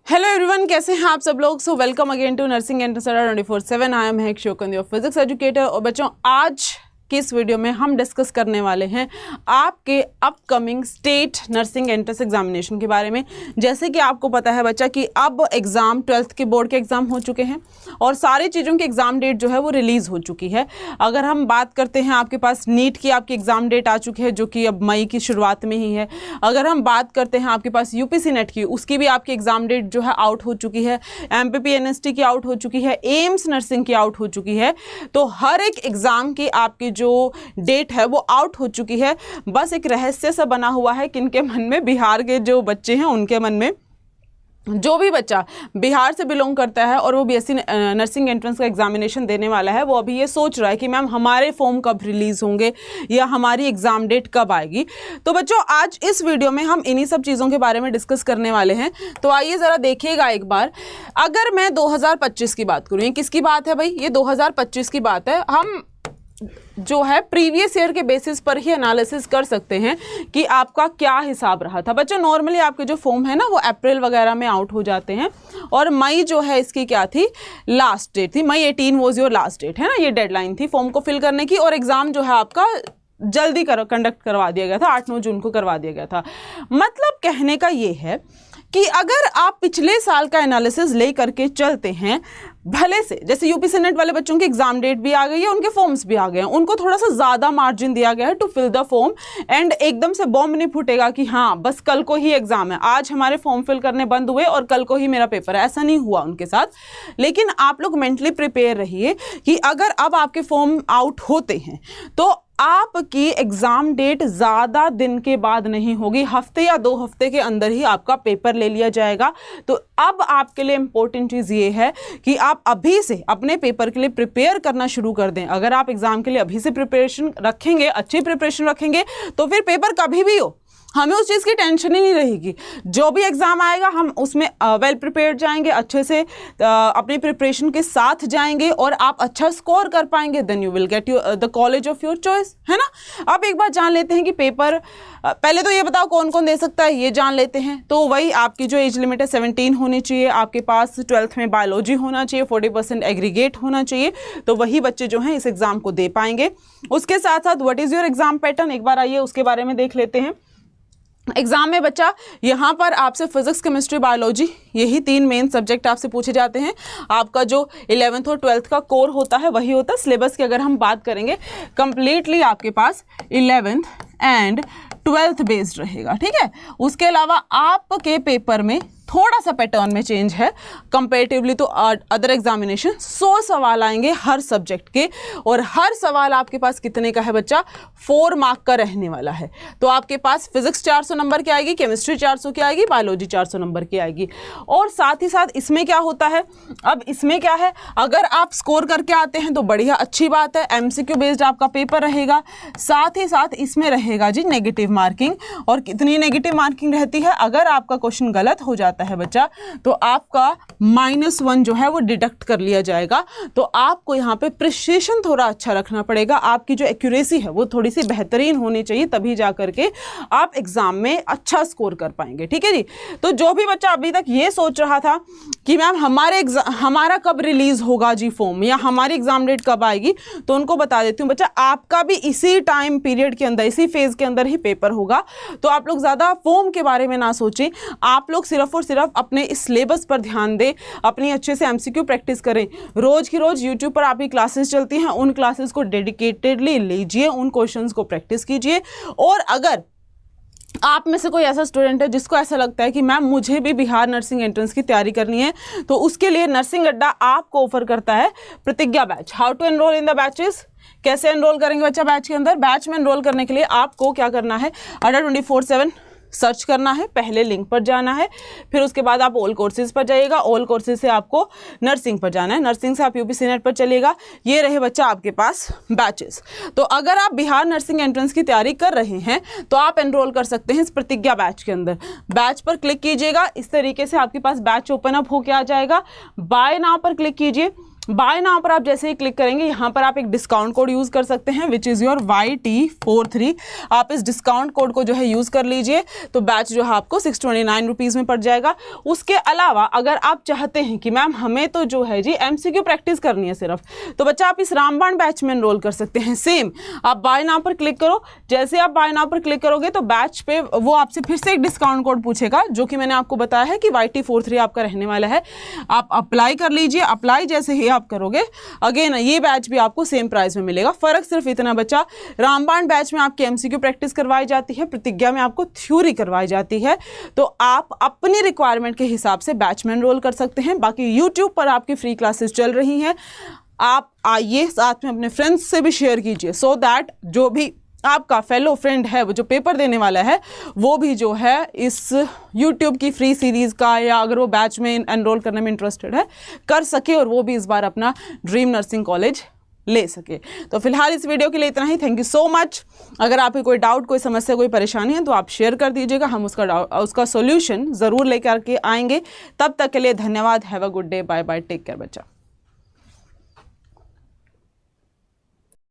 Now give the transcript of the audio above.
Hello everyone, कैसे हैं आप सब लोग। So welcome again to nursing entrance 24/7। I am Mahak Shokeen, your physics educator. और बच्चों, आज की इस वीडियो में हम डिस्कस करने वाले हैं आपके upcoming state nursing entrance examination के बारे में। जैसे कि आपको पता है बच्चा कि अब एग्ज़ाम 12th के बोर्ड के एग्ज़ाम हो चुके हैं और सारी चीज़ों की एग्ज़ाम डेट जो है वो रिलीज़ हो चुकी है। अगर हम बात करते हैं, आपके पास नीट की आपकी एग्ज़ाम डेट आ चुकी है जो कि अब मई की शुरुआत में ही है। अगर हम बात करते हैं आपके पास यूपीसी नेट की, उसकी भी आपकी एग्ज़ाम डेट जो है आउट हो चुकी है। MPPNST की आउट हो चुकी है। एम्स नर्सिंग की आउट हो चुकी है। तो हर एक एग्ज़ाम की आपकी जो डेट है वो आउट हो चुकी है। बस एक रहस्य सा बना हुआ है किनके मन में, बिहार के जो बच्चे हैं उनके मन में। जो भी बच्चा बिहार से बिलोंग करता है और वो BSc नर्सिंग एंट्रेंस का एग्जामिनेशन देने वाला है, वो अभी ये सोच रहा है कि मैम हमारे फॉर्म कब रिलीज़ होंगे या हमारी एग्ज़ाम डेट कब आएगी। तो बच्चों, आज इस वीडियो में हम इन्हीं सब चीज़ों के बारे में डिस्कस करने वाले हैं। तो आइए ज़रा देखिएगा एक बार। अगर मैं 2025 की बात करूँ, ये किसकी बात है भाई? ये 2025 की बात है। हम जो है प्रीवियस ईयर के बेसिस पर ही एनालिसिस कर सकते हैं कि आपका क्या हिसाब रहा था। बच्चों, नॉर्मली आपके जो फॉर्म है ना वो अप्रैल वगैरह में आउट हो जाते हैं और मई जो है इसकी क्या थी, लास्ट डेट थी। मई 18 वॉज योर लास्ट डेट, है ना, ये डेडलाइन थी फॉर्म को फिल करने की। और एग्ज़ाम जो है आपका जल्दी कंडक्ट करवा दिया गया था, 8-9 जून को करवा दिया गया था। मतलब कहने का ये है कि अगर आप पिछले साल का एनालिसिस ले करके चलते हैं, भले से जैसे यूपीसी नेट वाले बच्चों की एग्जाम डेट भी आ गई है, उनके फॉर्म्स भी आ गए हैं, उनको थोड़ा सा ज़्यादा मार्जिन दिया गया है to fill the form. And एकदम से बॉम्ब नहीं फूटेगा कि हाँ बस कल को ही एग्जाम है, आज हमारे फॉर्म फिल करने बंद हुए और कल को ही मेरा पेपर है। ऐसा नहीं हुआ उनके साथ। लेकिन आप लोग मेंटली प्रिपेयर रहिए कि अगर अब आपके फॉर्म आउट होते हैं तो आपकी एग्ज़ाम डेट ज़्यादा दिन के बाद नहीं होगी, हफ्ते या 2 हफ्ते के अंदर ही आपका पेपर ले लिया जाएगा। तो अब आपके लिए इम्पोर्टेंट चीज़ ये है कि आप अभी से अपने पेपर के लिए प्रिपेयर करना शुरू कर दें। अगर आप एग्ज़ाम के लिए अभी से प्रिपरेशन रखेंगे, अच्छी प्रिपरेशन रखेंगे, तो फिर पेपर कभी भी हो हमें उस चीज़ की टेंशन ही नहीं रहेगी। जो भी एग्ज़ाम आएगा हम उसमें वेल प्रिपेयर्ड जाएंगे, अच्छे से अपनी प्रिपरेशन के साथ जाएंगे और आप अच्छा स्कोर कर पाएंगे। Then you will get the college of your choice, है ना। अब एक बार जान लेते हैं कि पेपर, पहले तो ये बताओ कौन कौन दे सकता है, ये जान लेते हैं। तो वही आपकी जो एज लिमिट है 17 होनी चाहिए, आपके पास 12th में बायोलॉजी होना चाहिए, 40% एग्रीगेट होना चाहिए। तो वही बच्चे जो हैं इस एग्ज़ाम को दे पाएंगे। उसके साथ साथ what is your exam pattern, एक बार आइए उसके बारे में देख लेते हैं। एग्जाम में बच्चा यहाँ पर आपसे फिजिक्स, केमिस्ट्री, बायोलॉजी, यही 3 मेन सब्जेक्ट आपसे पूछे जाते हैं। आपका जो 11th और 12th का कोर होता है वही होता है। सिलेबस की अगर हम बात करेंगे, कंप्लीटली आपके पास 11th एंड 12th बेस्ड रहेगा, ठीक है। उसके अलावा आपके पेपर में थोड़ा सा पैटर्न में चेंज है कंपेरेटिवली तो अदर एग्जामिनेशन। 100 सवाल आएंगे हर सब्जेक्ट के और हर सवाल आपके पास कितने का है बच्चा, 4 मार्क का रहने वाला है। तो आपके पास फिजिक्स 400 नंबर की आएगी, केमिस्ट्री 400 की आएगी, बायोलॉजी 400 नंबर की आएगी। और साथ ही साथ इसमें क्या होता है, अब इसमें क्या है, अगर आप स्कोर करके आते हैं तो बढ़िया, अच्छी बात है। MCQ बेस्ड आपका पेपर रहेगा। साथ ही साथ इसमें रहेगा जी नेगेटिव मार्किंग। और कितनी नेगेटिव मार्किंग रहती है, अगर आपका क्वेश्चन गलत हो जाता है बच्चा तो आपका -1 जो है वो डिडक्ट कर लिया जाएगा। तो आपको यहाँ पे प्रिसिशन थोड़ा अच्छा रखना पड़ेगा, आपकी जो एक्यूरेसी है वो थोड़ी सी बेहतरीन होनी चाहिए, तभी जा करके आप एग्जाम में अच्छा स्कोर कर पाएंगे, ठीक है जी। तो जो भी बच्चा अभी तक ये सोच रहा था कि मैम हमारा कब रिलीज होगा जी फॉर्म, या हमारी एग्जाम डेट कब आएगी, तो उनको बता देती हूँ बच्चा, आपका भी इसी टाइम पीरियड के अंदर, इसी फेज के अंदर ही पेपर होगा। तो आप लोग ज़्यादा फॉर्म के बारे में ना सोचें, आप लोग सिर्फ और सिर्फ अपने इस सिलेबस पर ध्यान दें, अपनी अच्छे से MCQ प्रैक्टिस करें। रोज़ की रोज़ यूट्यूब पर आपकी क्लासेस चलती हैं, उन क्लासेस को डेडिकेटेडली लीजिए, उन क्वेश्चंस को प्रैक्टिस कीजिए। और अगर आप में से कोई ऐसा स्टूडेंट है जिसको ऐसा लगता है कि मैम मुझे भी बिहार नर्सिंग एंट्रेंस की तैयारी करनी है, तो उसके लिए नर्सिंग अड्डा आपको ऑफर करता है Pratigya batch. How to enrol in the batches, कैसे एनरोल करेंगे बच्चा बैच के अंदर। बैच में एनरोल करने के लिए आपको क्या करना है, अड्डा 24/7 सर्च करना है, पहले लिंक पर जाना है, फिर उसके बाद आप ऑल कोर्सेज पर जाइएगा, ऑल कोर्सेज से आपको नर्सिंग पर जाना है, नर्सिंग से आप यूपीसी नेट पर चलिएगा। ये रहे बच्चा आपके पास बैचेस। तो अगर आप बिहार नर्सिंग एंट्रेंस की तैयारी कर रहे हैं तो आप एनरोल कर सकते हैं इस प्रतिज्ञा बैच के अंदर। बैच पर क्लिक कीजिएगा, इस तरीके से आपके पास बैच ओपन अप होकर आ जाएगा। बाय नाउ पर क्लिक कीजिए। बाय नाउ पर आप जैसे ही क्लिक करेंगे यहाँ पर आप एक डिस्काउंट कोड यूज़ कर सकते हैं विच इज़ योर YT43। आप इस डिस्काउंट कोड को जो है यूज़ कर लीजिए तो बैच जो है आपको 629 रुपीज़ में पड़ जाएगा। उसके अलावा अगर आप चाहते हैं कि मैम हमें तो जो है जी MCQ प्रैक्टिस करनी है सिर्फ, तो बच्चा आप इस रामबाण बैच में एनरोल कर सकते हैं। सेम आप बाय नाउ पर क्लिक करो, जैसे आप बाय नाउ पर क्लिक करोगे तो बैच पे वो आपसे फिर से एक डिस्काउंट कोड पूछेगा जो कि मैंने आपको बताया है कि YT43 आपका रहने वाला है। आप अप्लाई कर लीजिए। अप्लाई जैसे ही आप करोगे अगेन ये बैच भी आपको सेम प्राइस में मिलेगा। फर्क सिर्फ इतना बच्चा, रामबाण बैच में आपकी MCQ प्रैक्टिस करवाई जाती है, प्रतिज्ञा में आपको थ्योरी करवाई जाती है। तो आप अपनी रिक्वायरमेंट के हिसाब से बैच में एनरोल कर सकते हैं। बाकी यूट्यूब पर आपकी फ्री क्लासेस चल रही हैं, आप आइए साथ में अपने फ्रेंड्स से भी शेयर कीजिए सो दैट जो भी आपका फेलो फ्रेंड है वो जो पेपर देने वाला है वो भी जो है इस YouTube की फ्री सीरीज़ का या अगर वो बैच में एनरोल करने में इंटरेस्टेड है कर सके और वो भी इस बार अपना ड्रीम नर्सिंग कॉलेज ले सके। तो फिलहाल इस वीडियो के लिए इतना ही। Thank you so much. अगर आपकी कोई डाउट, कोई समस्या, कोई परेशानी है तो आप शेयर कर दीजिएगा, हम उसका सॉल्यूशन ज़रूर लेकर के आएंगे। तब तक के लिए धन्यवाद। Have a good day. Bye bye. Take care बच्चा।